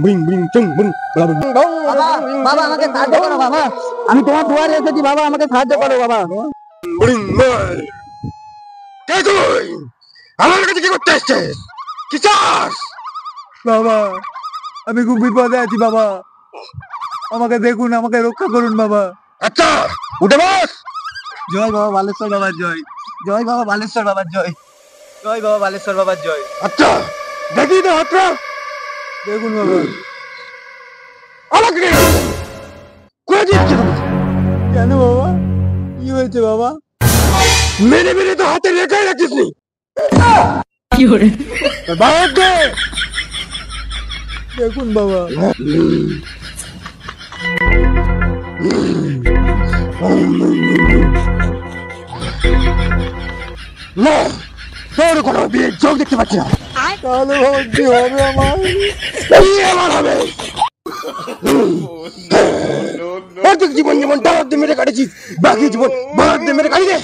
Being being চুং বুং বাবা বাবা আমাকে সাহায্য করো বাবা, আমি তোমার দুয়ারে এসেছি বাবা, আমাকে সাহায্য করো বাবা। বুং বল কে তুই আমার কাছে কি করতে এসেছিস কি চাস? বাবা আমি খুব বিপদে আছি বাবা, আমাকে দেখুন, আমাকে রক্ষা করুন বাবা। আচ্ছা উঠে বস। জয় বাবা বালেশ্বর বাবার জয়, জয় বাবা বালেশ্বর বাবার জয়, জয় বাবা বালেশ্বর বাবার জয়। আচ্ছা দেখি তো হাতটা দেখুন বাবা। আমাকে করে দিচ্ছি কেন বাবা, কি হয়েছে বাবা? মেরে মেরে তো হাতে রেখাই রাখিস নি বাবা দে দেখুন বাবা। না তোর কোনো বিয়ের চোখ দেখতে পাচ্ছি না। তাহলে বাবা কি হবে আমার? কি আমার হবে? অর্ধেক জীবন যেমন দাঁড়াতে মেরে কাটেছি, বাকি জীবন বাড়াতে মেরে কাটি দে।